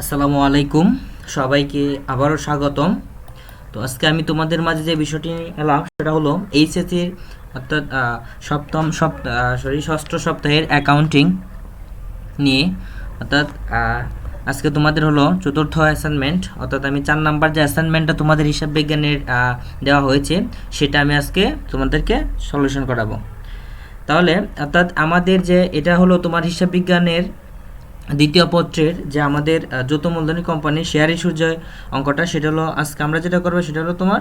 আসসালামু আলাইকুম, সবাইকে আবারও স্বাগতম। তো আজকে আমি তোমাদের মাঝে যে বিষয়টি নিয়ে এলাম সেটা হলো এইচএসসির অর্থাৎ ষষ্ঠ সপ্তাহের অ্যাকাউন্টিং নিয়ে। অর্থাৎ আজকে তোমাদের হলো চতুর্থ অ্যাসাইনমেন্ট, অর্থাৎ আমি 4 নাম্বার যে অ্যাসাইনমেন্টটা তোমাদের হিসাব বিজ্ঞানের দেওয়া হয়েছে সেটা আমি আজকে তোমাদেরকে সলিউশন করাবো। তাহলে অর্থাৎ আমাদের যে এটা হলো তোমার হিসাব বিজ্ঞানের দ্বিতীয় পত্রের যে আমাদের যৌথ মূলধনী কোম্পানির শেয়ার ইস্যুর যে অঙ্কটা, সেটা হলো আজকে আমরা যেটা করবো সেটা হলো তোমার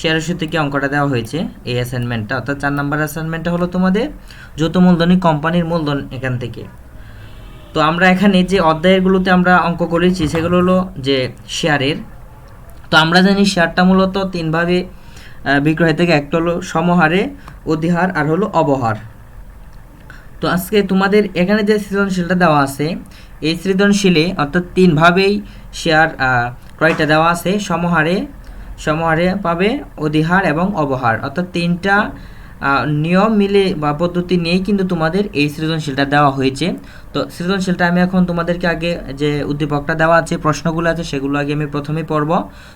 শেয়ার ইস্যু থেকে অঙ্কটা দেওয়া হয়েছে এই অ্যাসাইনমেন্টটা। অর্থাৎ 4 নাম্বার অ্যাসাইনমেন্টটা হলো তোমাদের যৌথ মূলধনী কোম্পানির মূলধন এখান থেকে। তো আমরা এখানে যে অধ্যায়গুলোতে আমরা অঙ্ক করেছি সেগুলো হলো যে শেয়ারের। তো আমরা জানি শেয়ারটা মূলত তিনভাবে বিক্রয় থেকে, একটা হলো সমহারে, অধিহার আর হলো অবহার। তো আজকে তোমাদের এখানে যে সৃজনশীলটা দেওয়া আছে এই সৃজনশীলে অর্থাৎ তিনভাবেই শেয়ার ক্রয়টা দেওয়া আছে, সমহারে পাবে, অধিহার এবং অবহার, অর্থাৎ তিনটা নিয়ম মিলে বা পদ্ধতি নিয়েই কিন্তু তোমাদের এই সৃজনশীলটা দেওয়া হয়েছে। তো সৃজনশীলটা আমি এখন তোমাদেরকে আগে যে উদ্দীপকটা দেওয়া আছে, প্রশ্নগুলো আছে, সেগুলো আগে আমি প্রথমেই পড়ব।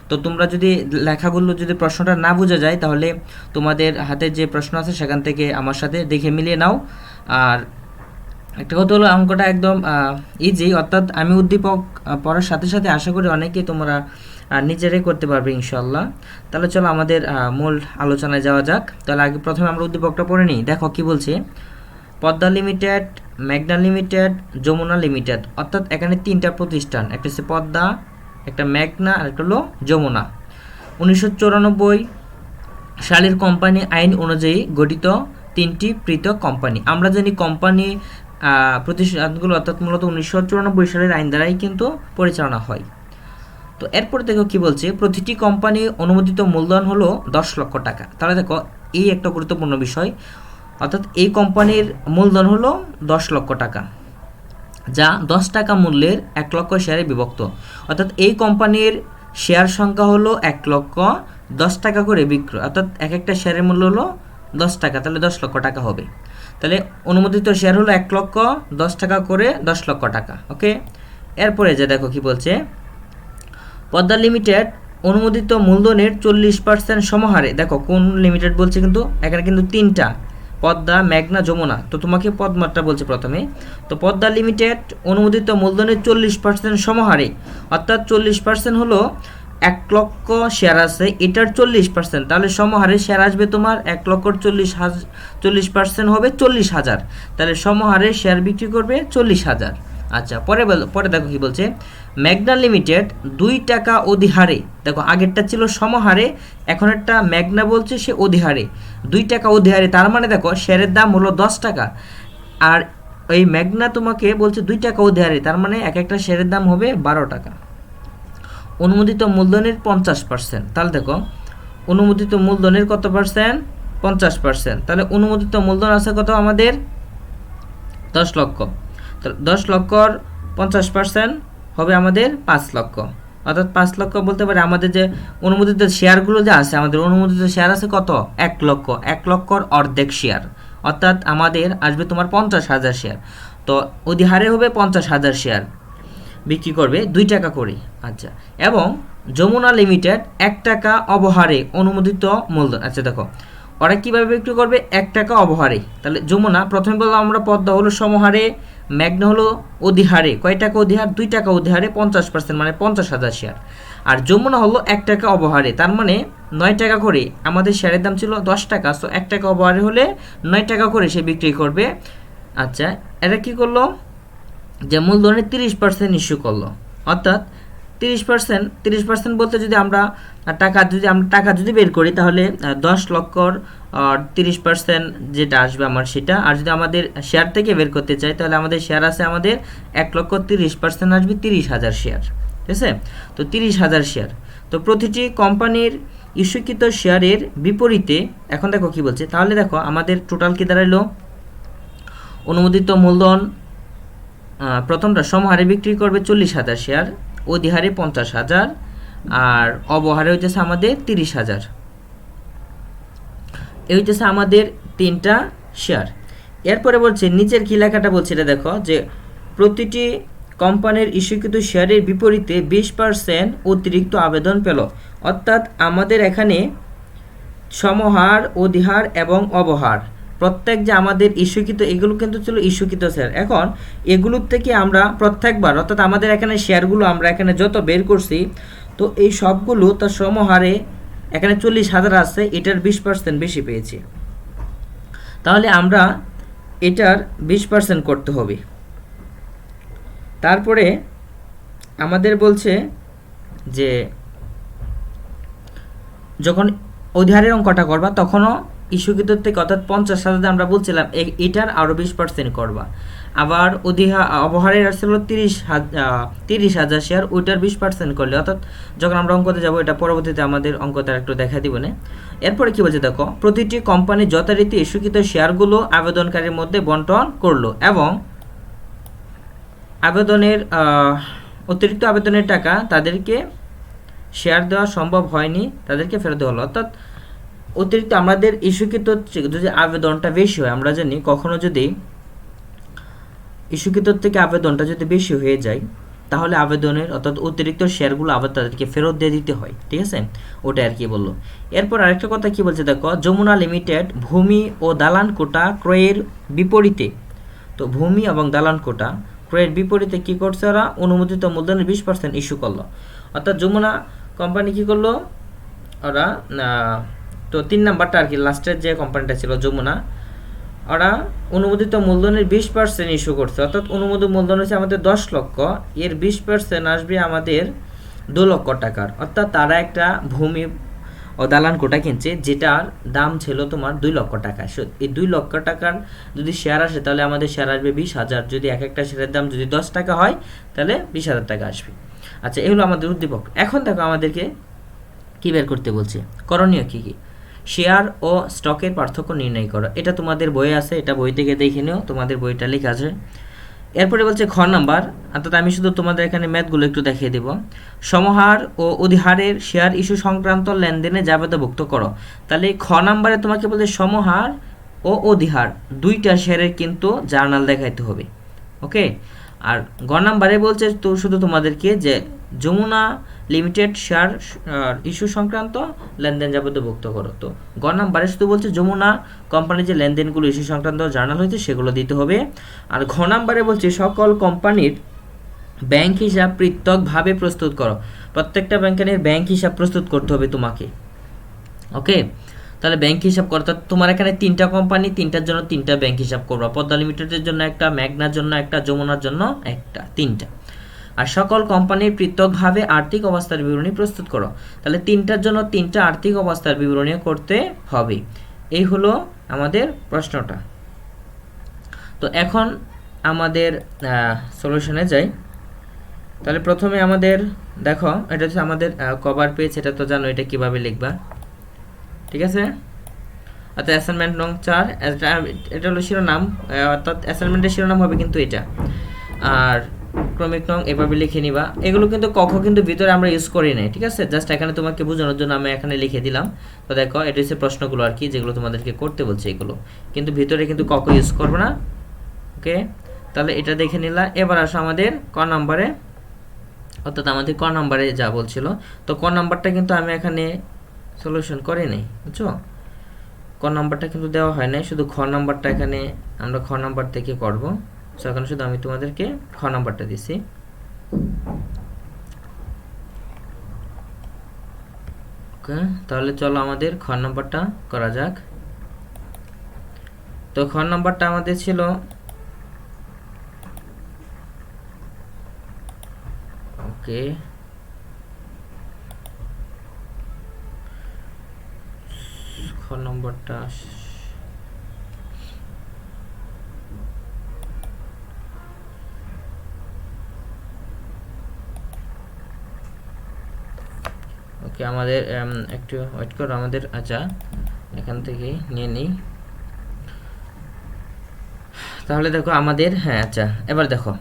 তো তোমরা যদি লেখাগুলো যদি প্রশ্নটা না বোঝা যায় তাহলে তোমাদের হাতে যে প্রশ্ন আছে সেখান থেকে আমার সাথে দেখে মিলিয়ে নাও। আর একটা কথা হলো অঙ্কটা একদম ইজি, অর্থাৎ আমি উদ্দীপক পড়ার সাথে সাথে আশা করি অনেকেই তোমরা নিজেরাই করতে পারবে ইনশাল্লাহ। তাহলে চলো আমাদের মূল আলোচনায় যাওয়া যাক। তাহলে আগে প্রথমে আমরা উদ্দীপকটা পড়ে নিই। দেখো কি বলছে, পদ্মা লিমিটেড, মেঘনা লিমিটেড, যমুনা লিমিটেড, অর্থাৎ এখানে তিনটা প্রতিষ্ঠান, একটা হচ্ছে পদ্মা, একটা মেঘনা আর একটা হলো যমুনা। 1994 সালের কোম্পানি আইন অনুযায়ী গঠিত তিনটি পৃথক কোম্পানি। আমরা জানি কোম্পানি প্রতিষ্ঠানগুলো অর্থাৎ মূলত 1994 সালের আইন দ্বারাই কিন্তু পরিচালনা হয়। তো এরপর দেখো কি বলছে, প্রতিটি কোম্পানি অনুমোদিত মূলধন হলো 10 লক্ষ টাকা। তাহলে দেখো এই একটা গুরুত্বপূর্ণ বিষয়, অর্থাৎ এই কোম্পানির মূলধন হলো 10 লক্ষ টাকা, যা 10 টাকা মূল্যের 1 লক্ষ শেয়ারে বিভক্ত। অর্থাৎ এই কোম্পানির শেয়ার সংখ্যা হলো 1 লক্ষ, 10 টাকা করে বিক্রয়, অর্থাৎ এক একটা শেয়ারের মূল্য হলো 10 টাকা, তাহলে 10 লক্ষ টাকা হবে। তাহলে অনুমোদিত শেয়ার হলো 1 লক্ষ, 10 টাকা করে 10 লক্ষ টাকা। ওকে, এরপরে যে দেখো কি বলছে, পদ্মা লিমিটেড অনুমোদিত মূলধনের 40% সমহারে, দেখো কোন লিমিটেড বলছে, কিন্তু এখানে কিন্তু তিনটা, পদ্মা, মেঘনা, যমুনা। তো তোমাকে পদ্মাটা বলছে প্রথমে। তো পদ্মা লিমিটেড অনুমোদিত মূলধনের 40% সমহারে, অর্থাৎ 40% হলো 1 লক্ষ শেয়ার আছে, এটার 40%, তাহলে সমহারে শেয়ার আসবে তোমার 1 লক্ষর 40% হবে 40,000, তাহলে সমহারে শেয়ার বিক্রি করবে 40,000। আচ্ছা, পরে দেখো কি বলছে, মেঘনা লিমিটেড 2 টাকা অধিহারে, দেখো আগেরটা ছিল সমহারে, এখন একটা মেঘনা বলছে সে অধিহারে, 2 টাকা অধিহারে, তার মানে দেখো শেয়ারের দাম হলো 10 টাকা, আর ওই মেঘনা তোমাকে বলছে 2 টাকা অধিহারে, তার মানে এক একটা শেয়ারের দাম হবে 12 টাকা। অনুমোদিত মূলধনের 50%, তাহলে দেখো অনুমোদিত মূলধনের কত পার্সেন্ট, 50%, তাহলে অনুমোদিত মূলধন আছে কত আমাদের 10 লক্ষ, তাহলে 10 লক্ষর 50% হবে আমাদের 5 লক্ষ, অর্থাৎ 5 লক্ষ বলতে পারে আমাদের যে অনুমোদিত শেয়ারগুলো যে আছে, আমাদের অনুমোদিত শেয়ার আছে কত 1 লক্ষ, 1 লক্ষর অর্ধেক শেয়ার, অর্থাৎ আমাদের আসবে তোমার 50,000 শেয়ার। তো অধিহারে হবে 50,000 শেয়ার বিক্রি করবে 2 টাকা করে। আচ্ছা, এবং যমুনা লিমিটেড 1 টাকা অবহারে অনুমোদিত মূলধন। আচ্ছা দেখো ওরা কীভাবে বিক্রি করবে, 1 টাকা অবহারে, তাহলে যমুনা প্রথমে বললাম আমরা পদ্মা হলো সমহারে, মেঘনা হলো অধিহারে, কয় টাকা অধিহার, 2 টাকা অধিহারে 50%, মানে 50,000 শেয়ার, আর যমুনা হলো 1 টাকা অবহারে, তার মানে 9 টাকা করে, আমাদের শেয়ারের দাম ছিল 10 টাকা, সো 1 টাকা অবহারে হলে 9 টাকা করে সে বিক্রি করবে। আচ্ছা, এটা কি করলো, যে মূলধনের 30% ইস্যু করলো, অর্থাৎ 30% বলতে যদি আমরা টাকা যদি বের করি তাহলে 10 লক্ষর 30% যেটা আসবে আমার সেটা, আর যদি আমাদের শেয়ার থেকে বের করতে চাই তাহলে আমাদের শেয়ার আছে আমাদের 1 লক্ষ 30% আসবে 30,000 শেয়ার, ঠিক আছে। তো 30,000 শেয়ার, তো প্রতিটি কোম্পানির ইস্যুকৃত শেয়ারের বিপরীতে এখন দেখো কি বলছে, তাহলে দেখো আমাদের টোটাল কি দাঁড়াইলো, অনুমোদিত মূলধন প্রথমটা সমহারে বিক্রি করবে 40,000 শেয়ার, অধিহারে 50,000, আর অবহারে হইতেছে আমাদের 30,000। এই হইতেছে আমাদের তিনটা শেয়ার। এরপরে বলছে নিচের কি লেখাটা বলছে, এটা দেখো যে প্রতিটি কোম্পানির ইস্যুকৃত শেয়ারের বিপরীতে 20% অতিরিক্ত আবেদন পেল। অর্থাৎ আমাদের এখানে সমহার, অধিহার এবং অবহার প্রত্যেক যে আমাদের ইস্যুকৃত, এগুলো কিন্তু ছিল ইস্যুকৃত শেয়ার। এখন এগুলোর থেকে আমরা প্রত্যেকবার, অর্থাৎ আমাদের এখানে শেয়ারগুলো আমরা এখানে যত বের করছি, তো এই সবগুলো তার সমহারে এখানে 40,000 আছে, এটার 20% বেশি পেয়েছি। তাহলে আমরা এটার 20% করতে হবে। তারপরে আমাদের বলছে যে যখন অধিহারের অঙ্কটা করবা তখনও ইস্যুকৃত থেকে, অর্থাৎ 50,000 আমরা বলছিলাম এটার আরও 20% করবা। আবার অবহারের আসছিল 30,000 শেয়ার, ওইটার 20% করলে, অর্থাৎ যখন আমরা অঙ্কতে যাবো, এটা পরবর্তীতে আমাদের অঙ্কটা একটু দেখা দিব না। এরপরে কি বলছে দেখো, প্রতিটি কোম্পানি যথারীতি ইস্যুকৃত শেয়ারগুলো আবেদনকারীর মধ্যে বন্টন করলো এবং আবেদনের অতিরিক্ত আবেদনের টাকা তাদেরকে শেয়ার দেওয়া সম্ভব হয়নি, তাদেরকে ফেরত দেওয়া হলো। অর্থাৎ অতিরিক্ত আমাদের ইস্যুকৃত যদি আবেদনটা বেশি হয়, আমরা জানি কখনো যদি ইস্যুকৃত থেকে আবেদনটা যদি বেশি হয়ে যায়, তাহলে আবেদনের অর্থাৎ অতিরিক্ত শেয়ারগুলো আবার তাদেরকে ফেরত দিয়ে দিতে হয়। ঠিক আছে, ওটা আর কি বললো। এরপর আরেকটা কথা কি বলছে দেখো, যমুনা লিমিটেড ভূমি ও দালান কোটা ক্রয়ের বিপরীতে, তো ভূমি এবং দালান কোটা ক্রয়ের বিপরীতে কি করছে, ওরা অনুমোদিত মূলধনের 20% ইস্যু করলো। অর্থাৎ যমুনা কোম্পানি কি করলো, ওরা তো 3 নাম্বারটা আর কি, লাস্টের যে কোম্পানিটা ছিল যমুনা, ওরা অনুমোদিত মূলধনের 20% ইস্যু করছে। অর্থাৎ অনুমোদিত মূলধন হচ্ছে আমাদের 10 লক্ষ, এর 20% আসবে আমাদের 2 লক্ষ টাকার। অর্থাৎ তারা একটা ভূমি ও দালান কোটা কিনছে যেটার দাম ছিল তোমার 2 লক্ষ টাকা। এই 2 লক্ষ টাকার যদি শেয়ার আসে তাহলে আমাদের শেয়ার আসবে 20,000। যদি এক একটা শেয়ারের দাম যদি 10 টাকা হয় তাহলে 20,000 টাকা আসবে। আচ্ছা, এগুলো আমাদের উদ্দীপক। এখন দেখো আমাদেরকে কী বের করতে বলছে, করণীয় কী কী। শেয়ার ও স্টকের পার্থক্য নির্ণয় করো, এটা তোমাদের বইয়ে আছে, এটা বই থেকে দেখে নিও, তোমাদের বইটা লেখা আছে। এরপরে বলছে খ নাম্বার, অর্থাৎ আমি শুধু তোমাদের এখানে ম্যাথগুলো একটু দেখিয়ে দেব। সমহার ও অধিহারের শেয়ার ইস্যু সংক্রান্ত লেনদেনে জাবেদাভুক্ত করো। তাহলে খ নাম্বারে তোমাকে বলছে সমহার ও অধিহার দুইটা শেয়ারের কিন্তু জার্নাল দেখাইতে হবে। ওকে, আর গ নাম্বারে বলছে তো শুধু তোমাদেরকে যে যমুনা লিমিটেড শেয়ার ইস্যু সংক্রান্ত লেনদেন জাবেদাভুক্ত করো। তো গ নাম্বারে শুধু বলছে যমুনা কোম্পানির যে লেনদেনগুলো ইস্যু সংক্রান্ত জার্নাল হয়েছে সেগুলো দিতে হবে। আর ঘ নাম্বারে বলছে সকল কোম্পানির ব্যাংক হিসাব পৃথকভাবে প্রস্তুত করো। প্রত্যেকটা ব্যাংকের ব্যাংক হিসাব প্রস্তুত করতে হবে তোমাকে। ওকে, তাহলে ব্যাংক হিসাব করতে তোমার এখানে 3টা কোম্পানি, 3টার জন্য 3টা ব্যাংক হিসাব করবা। পদ্মা লিমিটেডের জন্য একটা, মেঘনার জন্য একটা, যমুনার জন্য একটা, 3টা। আর সকল কোম্পানির পৃথকভাবে আর্থিক অবস্থার বিবরণী প্রস্তুত করো। তাহলে 3টার জন্য 3টা আর্থিক অবস্থার বিবরণী করতে হবে। এই হলো আমাদের প্রশ্নটা। তো এখন আমাদের সলিউশনে যাই। তাহলে প্রথমে আমাদের দেখো, এটা হচ্ছে আমাদের কভার পেজ, এটা তো জানো এটা কিভাবে লিখবা। ঠিক আছে, অর্থাৎ অ্যাসাইনমেন্ট নং 4, এটা হলো শিরোনাম, অর্থাৎ অ্যাসাইনমেন্টের শিরোনাম হবে কিন্তু এটা। আর ক্রমিক নং এভাবে লিখে নিবা। এগুলো কিন্তু কখন কিন্তু ভিতরে আমরা ইউজ করি নাই। ঠিক আছে, জাস্ট এখানে তোমাকে বোঝানোর জন্য আমি এখানে লিখে দিলাম। তো দেখো, এটা হচ্ছে প্রশ্নগুলো আর কি, যেগুলো তোমাদেরকে করতে বলছে, এগুলো কিন্তু ভিতরে কিন্তু কখন ইউজ করবে না। ওকে, তাহলে এটা দেখে নিলা। এবার আসো আমাদের ক নাম্বারে, অর্থাৎ আমাদের ক নাম্বারে যা বলছিল। তো ক নাম্বারটা কিন্তু আমি এখানে সলিউশন করে নেই, বুঝছো? ক নাম্বারটা কিন্তু দেওয়া হয় নাই, শুধু খ নাম্বারটা এখানে আমরা খ নাম্বার থেকে করব। সো এখানে শুধু আমি তোমাদেরকে খ নাম্বারটা দিছি। ওকে, তাহলে চলো আমাদের খ নাম্বারটা করা যাক। তো খ নাম্বারটা আমাদের ছিল, ওকে, খ নম্বরটা ওকে, আমাদের একটু ওয়েট করো আমাদের। আচ্ছা, এখান থেকে নিয়ে নিই। তাহলে দেখো আমাদের, হ্যাঁ আচ্ছা, এবার দেখো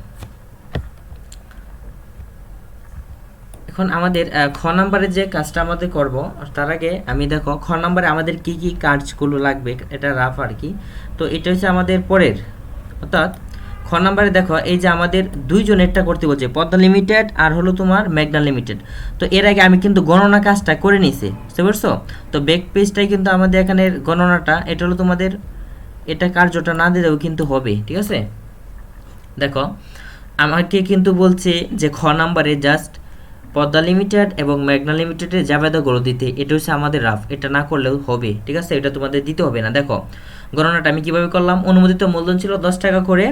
এখন আমাদের খ নাম্বারে যে কাজটা আমাদের করব, তার আগে আমি দেখো খ নাম্বারে আমাদের কি কি কাজগুলো লাগবে, এটা রাফ আর কি। তো এটা হচ্ছে আমাদের পরের, অর্থাৎ খ নাম্বারে দেখো এই যে আমাদের দুইজনেরটা করতে বলছে, পদ্মা লিমিটেড আর হলো তোমার মেঘনা লিমিটেড। তো এর আগে আমি কিন্তু গণনা কাজটা করে নিছি, বুঝতে পারছো? তো ব্যাক পেজটাই কিন্তু আমাদের এখানের গণনাটা, এটা হলো তোমাদের, এটা কার্যটা না দিলেও কিন্তু হবে, ঠিক আছে? দেখো আমাকে কিন্তু বলছে যে খ নাম্বারে জাস্ট পদ্মা লিমিটেড এবং মেঘনা লিমিটেডের জাবেদাগুলো দিতে, এটা হচ্ছে আমাদের রাফ, এটা না করলেও হবে, ঠিক আছে? এটা তোমাদের দিতে হবে না। দেখো গণনাটা আমি কিভাবে করলাম, অনুমোদিত মূলধন ছিল 10 টাকা করে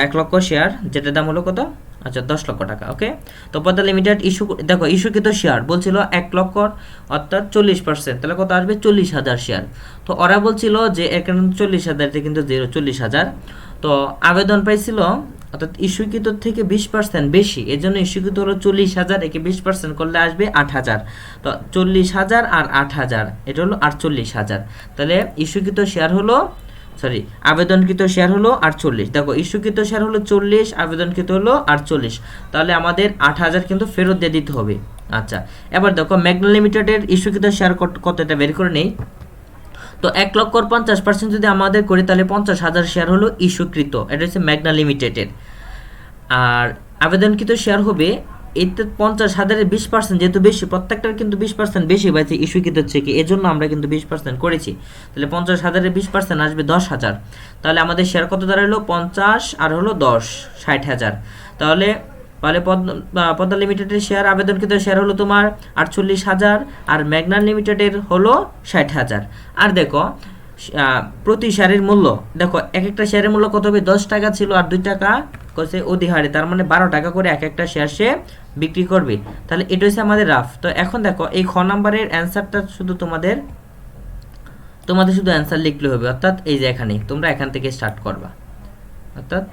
1 লক্ষ শেয়ার, যেটার দাম হলো কত, আচ্ছা 10 লক্ষ টাকা। ওকে, তো পদ্মা লিমিটেড ইস্যু, দেখো ইস্যুকৃত শেয়ার বলছিল 1 লক্ষ অর্থাৎ 40%, তাহলে কত আসবে 40,000 শেয়ার। তো ওরা বলছিল যে এখানে 40,000, কিন্তু 40,000। তো আবেদন পাইছিল অর্থাৎ ইস্যুকৃত থেকে 20% বেশি, এর জন্য ইস্যুকৃত হলো 40,000, একে 20% করলে আসবে 8,000। তো 40,000 আর 8,000 এটা হলো 48,000। তাহলে ইস্যুকৃত শেয়ার হলো, সরি আবেদনকৃত শেয়ার হলো 48। দেখো ইস্যুকৃত শেয়ার হলো 40, আবেদনকৃত হলো 48, তাহলে আমাদের 8,000 কিন্তু ফেরত দিয়ে দিতে হবে। আচ্ছা, এবার দেখো মেঘনা লিমিটেডের ইস্যুকৃত শেয়ার কত, এটা বের করে নেই। তো 1 লক্ষর 50% যদি আমাদের করি তাহলে 50,000 শেয়ার হলো ইস্যুকৃত, এটা হচ্ছে মেঘনা লিমিটেডের। আর আবেদনকৃত শেয়ার হবে এতে 50,000-এর 20%, যেহেতু বেশি, প্রত্যেকটার কিন্তু 20% বেশি পাইছে ইস্যুকৃত থেকে, এর জন্য আমরা কিন্তু 20% করেছি। তাহলে 50,000-এর 20% আসবে 10,000। তাহলে আমাদের শেয়ার কত দাঁড়ালো, 50 আর হলো 10, 60,000। তাহলে পদ্মা লিমিটেডের শেয়ার, আবেদনকৃত শেয়ার হলো তোমার 48,000, আর মেঘনা লিমিটেডের হলো 60,000। আর দেখো প্রতি শেয়ারের মূল্য, দেখো এক একটা শেয়ারের মূল্য কত হবে, 10 টাকা ছিল আর 2 টাকা করছে অধিহারে, তার মানে 12 টাকা করে এক একটা শেয়ার সে বিক্রি করবে। তাহলে এটা হচ্ছে আমাদের রাফ। তো এখন দেখো এই খ নাম্বারের অ্যান্সারটা শুধু তোমাদের শুধু অ্যান্সার লিখলে হবে, অর্থাৎ এই যে এখানে তোমরা এখান থেকে স্টার্ট করবা, অর্থাৎ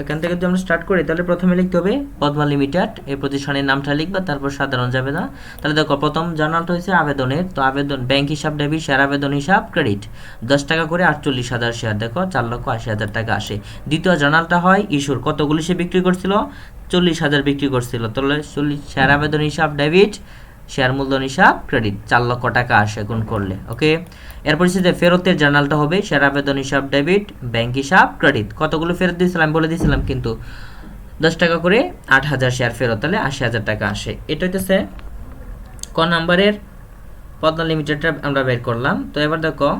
এখান থেকে যদি আমরা স্টার্ট করি তাহলে প্রথমে লিখতে হবে পদ্মা লিমিটেড, এই প্রতিষ্ঠানের নামটা লিখবা, তারপর সাধারণ যাবে না। তাহলে দেখো প্রথম জার্নালটা হয়েছে আবেদনের, তো আবেদন ব্যাংক হিসাব ডেবিট, শেয়ার আবেদন হিসাব ক্রেডিট, 10 টাকা করে 48,000 শেয়ার, দেখো 4,80,000 টাকা আসে। দ্বিতীয় জার্নালটা হয় ইস্যুর, কতগুলি সে বিক্রি করছিল, 40,000 বিক্রি করছিল, তাহলে 40 শেয়ার আবেদন হিসাব ডেবিট, শেয়ার মূলধন হিসাব ক্রেডিট, 4 লক্ষ টাকা আসে গুণ করলে। ওকে, এরপর হচ্ছে ফেরতের জার্নালটা হবে শেয়ার আবেদন হিসাব ডেবিট, ব্যাংক হিসাব ক্রেডিট, কতগুলো ফেরত দিয়েছিলাম বলে দিয়েছিলাম কিন্তু, 10 টাকা করে 8,000 শেয়ার ফেরত, তাহলে 80,000 টাকা আসে। এটা হচ্ছে ক নাম্বারের পদ্মা লিমিটেডটা আমরা বের করলাম। তো এবার দেখো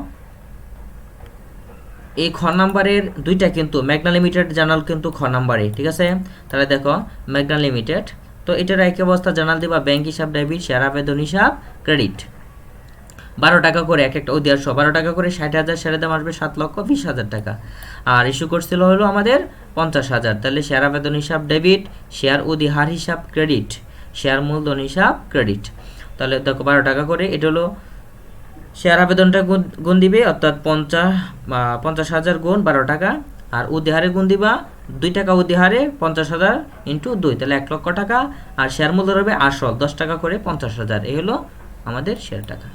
এই খ নাম্বারের দুইটা কিন্তু মেঘনা লিমিটেড জার্নাল কিন্তু খ নাম্বারে, ঠিক আছে? তাহলে দেখো মেঘনা লিমিটেড, তো এটার একই অবস্থা, জার্নাল দিবা ব্যাংক হিসাব ডেবিট, শেয়ার আবেদন হিসাব ক্রেডিট, 12 টাকা করে এক একটা অধিহার, 12 টাকা করে 60,000 শেয়ারের দাম আসবে 7,20,000 টাকা। আর ইস্যু করছিল হলো আমাদের 50,000, তাহলে শেয়ার আবেদন হিসাব ডেবিট, শেয়ার অধিহার হিসাব ক্রেডিট, শেয়ার মূলধন হিসাব ক্রেডিট। তাহলে দেখো 12 টাকা করে, এটা হলো শেয়ার আবেদনটা গুণ দিবে, অর্থাৎ 50,000 গুণ 12 টাকা, আর অধিহারে গুণ দিবা 2 টাকা অধিহারে 50,000 ইন্টু 2, তাহলে 1 লক্ষ টাকা। আর শেয়ার মূল্য হবে আসল 10 টাকা করে 50,000, এই হলো আমাদের শেয়ার টাকা।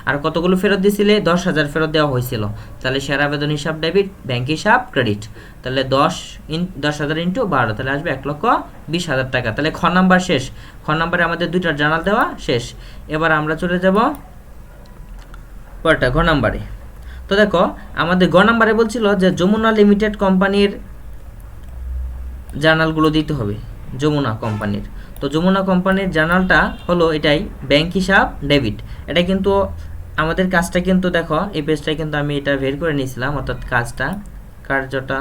আর কতগুলো ফেরত দিয়েছিলে, 10,000 ফেরত দেওয়া হয়েছিল, তাহলে শেয়ার আবেদন হিসাব ডেবিট, ব্যাংক হিসাব ক্রেডিট, তাহলে 10,000 ইন্টু 12, তাহলে আসবে 1,20,000 টাকা। তাহলে খ নাম্বার শেষ, খ নাম্বারে আমাদের দুইটা জার্নাল দেওয়া শেষ। এবার আমরা চলে যাব পরটা ঘ নাম্বারে। তো দেখো আমাদের গ নাম্বারে বলছিল যে যমুনা লিমিটেড কোম্পানির জার্নালগুলো দিতে হবে, যমুনা কোম্পানির। তো যমুনা কোম্পানির জার্নালটা হলো এটাই, ব্যাংক হিসাব ডেবিট। এটা কিন্তু আমাদের কাজটা কিন্তু দেখো এই পেজটা কিন্তু আমি এটা বের করে নিয়েছিলাম, অর্থাৎ কার্যটা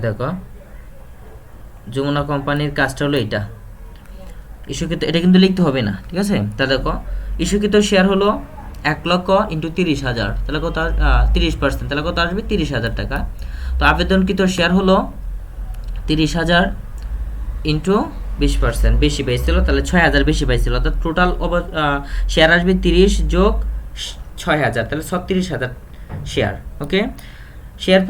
দেখো যমুনা কোম্পানির কাজটা হলো এটা, ইস্যুকৃত, এটা কিন্তু লিখতে হবে না, ঠিক আছে? তা দেখো ইস্যুকৃত শেয়ার হলো 1 লক্ষ ইন্টু 30,000, তাহলে কত 30%, তাহলে কত আসবে 30,000 টাকা। তো আবেদনকৃত শেয়ার হলো 30,000 ইন্টু 20%, বেশি পাইছিল, তাহলে 6,000 বেশি পাইছিল, অর্থাৎ টোটাল শেয়ার আসবে 30 যোগ 6,000, তাহলে 36,000 শেয়ার। ওকে, শেয়ার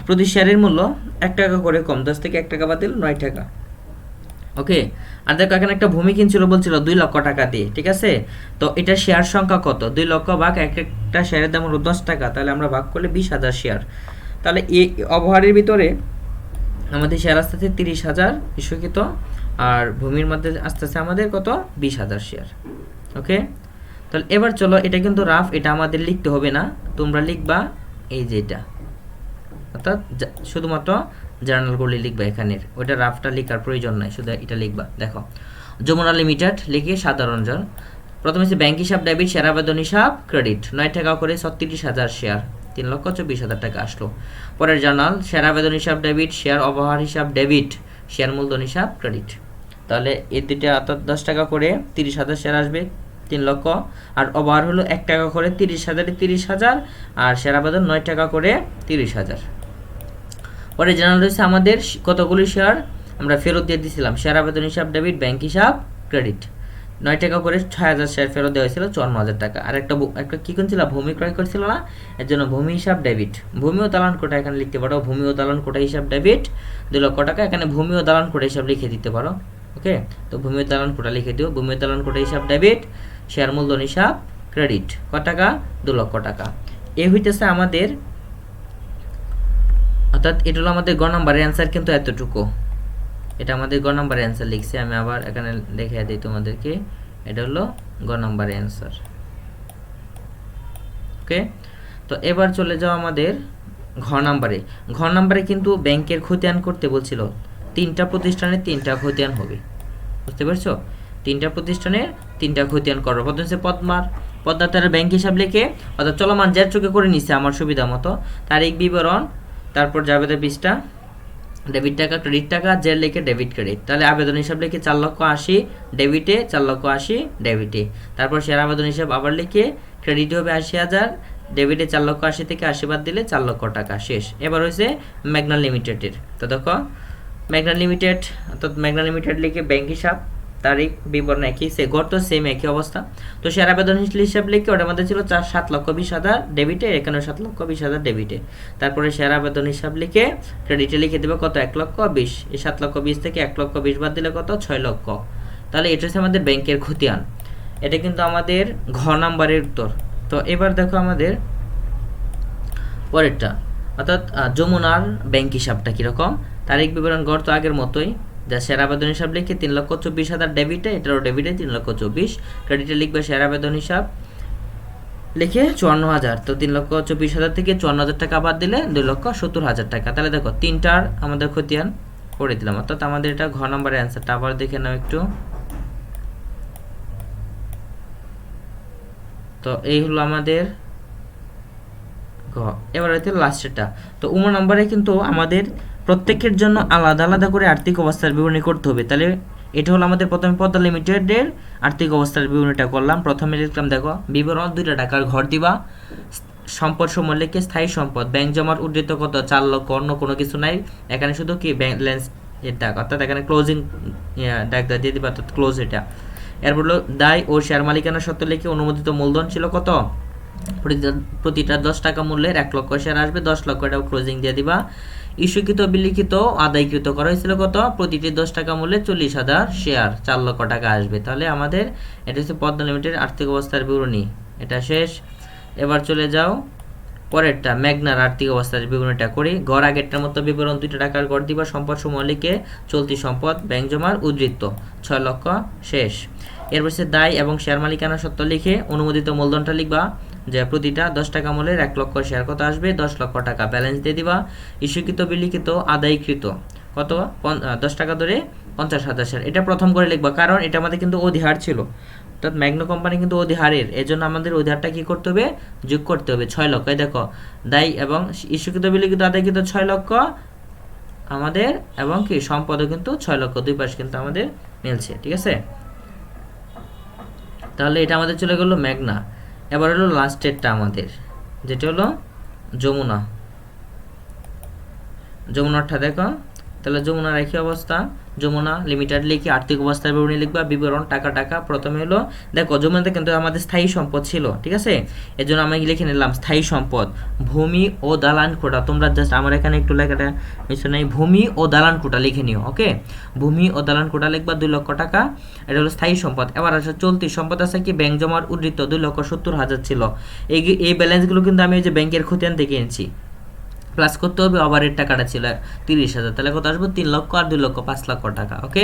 প্রতি শেয়ারের মূল্য 1 টাকা করে কম, 10 থেকে 1 টাকা বাদ দিল 9 টাকা। ওকে, আর দেখো এখানে একটা ভূমি কিনছিল বলছিল 2 লক্ষ টাকা দিয়ে, ঠিক আছে? তো এটা শেয়ার সংখ্যা কত, 2 লক্ষ ভাগ এক একটা শেয়ারের দাম হলো 10 টাকা, তাহলে আমরা ভাগ করলে 20,000 শেয়ার। তাহলে এই অবহারের ভিতরে আমাদের শেয়ার আসতে আছে 30,000 ইস্যুকৃত, আর ভূমির মধ্যে আসতেছে আমাদের কত 20,000 শেয়ার। ওকে, তাহলে এবার চলো, এটা কিন্তু রাফ, এটা আমাদের লিখতে হবে না, তোমরা লিখবা এই যে এটা, অর্থাৎ শুধুমাত্র জার্নালগুলি লিখবা, এখানের ওইটা রাফটা লেখার প্রয়োজন নাই, শুধু এটা লিখবা। দেখো যমুনা লিমিটেড লিখে সাধারণ জন, প্রথমে হচ্ছে ব্যাংক হিসাব ডেবিট, শেয়ার আবেদন হিসাব ক্রেডিট, 9 টাকা করে 36,000 শেয়ার, 3,24,000 টাকা আসলো। পরের জার্নাল শেয়ার আবেদন হিসাব ডেবিট, শেয়ার অবহার হিসাব ডেবিট, শেয়ার মূলধন হিসাব ক্রেডিট। তাহলে এই দুইটা অর্থাৎ 10 টাকা করে 30,000 শেয়ার আসবে, 3 লক্ষ, আর অবহার হলো 1 টাকা করে 30,000 30,000, আর শেয়ার আবেদন 9 টাকা করে 30,000। পরে জার্নাল রয়েছে আমাদের কতগুলি শেয়ার আমরা ফেরত দিয়ে দিয়েছিলাম, শেয়ার আবেদন হিসাব ডেবিট, ব্যাংক হিসাব ক্রেডিট, 9 টাকা করে 6,000 শেয়ার ফেরত দেওয়া হয়েছিল, 54,000 টাকা। আর একটা কি করছিল, ভূমি ক্রয় করছিল না, এর জন্য ভূমি হিসাব ডেবিট, ভূমি ও দালান কোটা এখানে লিখতে পারো, ভূমি ও দালান কোটা হিসাব ডেবিট 2 লক্ষ টাকা, এখানে ভূমি ও দালান কোটা হিসাব লিখে দিতে পারো। ওকে, তো ভূমি ও দালান কোটা লিখে দিও, ভূমি ও দালান কোটা হিসাব ডেবিট, শেয়ার মূলধন হিসাব ক্রেডিট, কত টাকা, 2 লক্ষ টাকা। এই হইতেছে আমাদের, অর্থাৎ এটা হলো আমাদের গ নাম্বারের অ্যান্সার, কিন্তু এতটুকু, এটা আমাদের গ নাম্বারের অ্যান্সার লিখছি আমি, আবার এখানে দেখিয়ে দিই তোমাদেরকে, এটা হলো গ নাম্বারের অ্যান্সার। ওকে, তো এবার চলে যাও আমাদের ঘ নাম্বারে। ঘ নাম্বারে কিন্তু ব্যাংকের খতিয়ান করতে বলছিল, 3টা প্রতিষ্ঠানের 3টা খতিয়ান হবে, বুঝতে পারছো, 3টা প্রতিষ্ঠানের 3টা খতিয়ান করো। প্রথম হচ্ছে পদ্মার তার ব্যাংক হিসাব লিখে, অর্থাৎ চলমান যার চোখে করে নিচ্ছে আমার সুবিধা মতো, তারিখ বিবরণ, তারপর যাবে পৃষ্ঠা, ডেবিট টাকা ক্রেডিট টাকা, জের লিখে ডেবিট ক্রেডিট। তাহলে আবেদন হিসাব লিখে 4,80,000 ডেবিটে, 4,80,000 ডেবিটে। তারপর শেয়ার আবেদন হিসাব আবার লিখে ক্রেডিটে হবে 80,000, ডেবিটে 4,80,000 থেকে 80 বাদ দিলে 4 লক্ষ টাকা শেষ। এবার হয়েছে মেঘনা লিমিটেডের। তো দেখো মেঘনা লিমিটেড, অর্থাৎ মেঘনা লিমিটেড লিখে ব্যাংক হিসাব, তারিখ বিবরণ একই, সে ঘর তো সেম একই অবস্থা। তো শেয়ার আবেদন হিসাব লিখে ওটার মধ্যে ছিল 7,20,000 ডেবিটে, এখানে 7,20,000 ডেবিটে। তারপরে শেয়ার আবেদন হিসাব লিখে ক্রেডিটে লিখে দেবে কত, 1,20,000, এই 7,20,000 থেকে 1,20,000 বাদ দিলে কত, 6 লক্ষ। তাহলে এটা হচ্ছে আমাদের ব্যাংকের খতিয়ান, এটা কিন্তু আমাদের ঘ নাম্বারের উত্তর। তো এবার দেখো আমাদের পরেরটা, অর্থাৎ যমুনার ব্যাংক হিসাবটা কীরকম, তারিখ বিবরণ গড় তো আগের মতোই, যা শেয়ার আবেদন হিসাব লিখে 3,24,000 ডেবিটে, এটারও ডেবিটে 3,24,000, ক্রেডিটে লিখবে শেয়ার আবেদন হিসাব লিখে 54,000, তো 3,24,000 থেকে 54,000 টাকা বাদ দিলে 2,70,000 টাকা। তাহলে দেখো 3টার আমাদের খতিয়ান করে দিলাম, অর্থাৎ আমাদের এটা ঘ নম্বরের অ্যান্সারটা। আবার দেখে নাও একটু, তো এই হলো আমাদের ঘ। এবার হচ্ছে লাস্টেরটা। তো উম নম্বরে কিন্তু আমাদের প্রত্যেকের জন্য আলাদা আলাদা করে আর্থিক অবস্থার বিবরণী করতে হবে। তাহলে এটা হলো আমাদের প্রথমে পদ্মা লিমিটেডের আর্থিক অবস্থার বিবরণীটা করলাম। প্রথমে লিখলাম দেখো বিবরণ, 2টা টাকার ঘর দিবা, সম্পদ সমূহ লিখে স্থায়ী সম্পদ, ব্যাংক জমার উদ্ধৃত কত, 4 লক্ষ, অন্য কোনো কিছু নাই, এখানে শুধু কি ব্যালেন্স এর ডাক, অর্থাৎ এখানে ক্লোজিং ডাকটা দিয়ে দিবা, অর্থাৎ ক্লোজ এটা। এরপর হলো দায় ও শেয়ার মালিকানা সত্ত্ব লিখে অনুমোদিত মূলধন ছিল কত, প্রতিটা 10 টাকা মূল্যের 1 লক্ষ শেয়ার আসবে, 10 লক্ষ এটাও ক্লোজিং দিয়ে দিবা। ইস্যুকৃত বিলিখিত আদায়কৃত করা হয়েছিল কত, প্রতিটি 10 টাকা মূল্যে 40,000 শেয়ার, 4 লক্ষ টাকা আসবে। তাহলে আমাদের এটা হচ্ছে পদ্মা লিমিটেড আর্থিক অবস্থার বিবরণী, এটা শেষ। এবার চলে যাও পরেরটা, মেঘনার আর্থিক অবস্থার বিবরণীটা করি। ঘর আগেরটার মতো বিবরণ, 2টা টাকার ঘর দিবা, সম্পদ সমূহ লিখে চলতি সম্পদ, ব্যাংক জমার উদ্ধৃত 6 লক্ষ শেষ। এরপর হচ্ছে দায় এবং শেয়ার মালিকানা সত্ত্ব লিখে অনুমোদিত মূলধনটা লিখবা, যে প্রতিটা 10 টাকা মূল্যের 1 লক্ষ শেয়ার কত আসবে, 10 লক্ষ টাকা ব্যালেন্স দিয়ে দিবা। ইস্যুকৃত বিলিখিত আদায়কৃত কত, 10 টাকা ধরে 50,000 শেয়ার, এটা প্রথম করে লিখবা, কারণ এটা আমাদের কিন্তু অধিহার ছিল, অর্থাৎ ম্যাগনো কোম্পানি কিন্তু অধিহারের, এজন্য আমাদের অধিহারটা কি করতে হবে, যোগ করতে হবে 6 লক্ষ। দেখো দায় এবং ইস্যুকৃত বিলিখিত আদায়কৃত 6 লক্ষ আমাদের, এবং কি সম্পদও কিন্তু 6 লক্ষ, দুই পাশ কিন্তু আমাদের মিলছে, ঠিক আছে। তাহলে এটা আমাদের চলে গেল মেঘনা। এবার হলো লাস্টেরটা আমাদের, যেটা হলো যমুনারটা দেখো। তাহলে যমুনার একই অবস্থা, যমুনা লিমিটেড লিখে আর্থিক অবস্থার বিবরণী লিখবা, বিবরণ টাকা। প্রথমে হলো দেখো যমুনাতে কিন্তু আমাদের স্থায়ী সম্পদ ছিল, ঠিক আছে, এর জন্য আমি লিখে নিলাম স্থায়ী সম্পদ, ভূমি ও দালান কোটা। তোমরা জাস্ট আমার এখানে একটু লেখাটা মিশন নেই, ভূমি ও দালান কোটা লিখে নিও, ওকে। ভূমি ও দালান কোটা লিখবা, 2 লক্ষ টাকা, এটা হলো স্থায়ী সম্পদ। এবার আছে চলতি সম্পদ, আছে কি ব্যাংক জমার উদ্ধৃত 2,70,000 ছিল। এই ব্যালেন্সগুলো কিন্তু আমি ওই যে ব্যাংকের খতিয়ান থেকে এনেছি, প্লাস করতে হবে ওভারের টাকাটা ছিল 30,000, তাহলে কত আসবে, 3 লক্ষ আর 2 লক্ষ 5 লক্ষ টাকা, ওকে।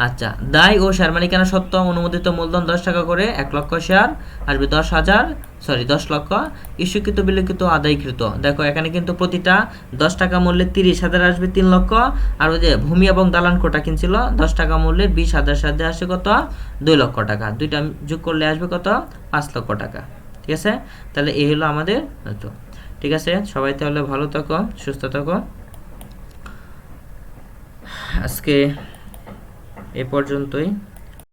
আচ্ছা, দায় ও শেয়ার মালিকানা সত্ত্ব অনুমোদিত মূলধন 10 টাকা করে 1 লক্ষ শেয়ার আসবে 10 লক্ষ ইস্যুকৃত বিলিখিত আদায়কৃত। দেখো এখানে কিন্তু প্রতিটা 10 টাকা মূল্যে 30,000 আসবে 3 লক্ষ, আর ওই যে ভূমি এবং দালান কোটা কিনছিল 10 টাকা মূল্যে 20,000 সাথে আসে কত 2 লক্ষ টাকা, দুইটা যোগ করলে আসবে কত 5 লক্ষ টাকা। ঠিক আছে, তাহলে এই হলো আমাদের। তো ঠিক আছে, সবাই তাহলে ভালো থাকো, সুস্থ থাকো। আজকে এ পর্যন্তই।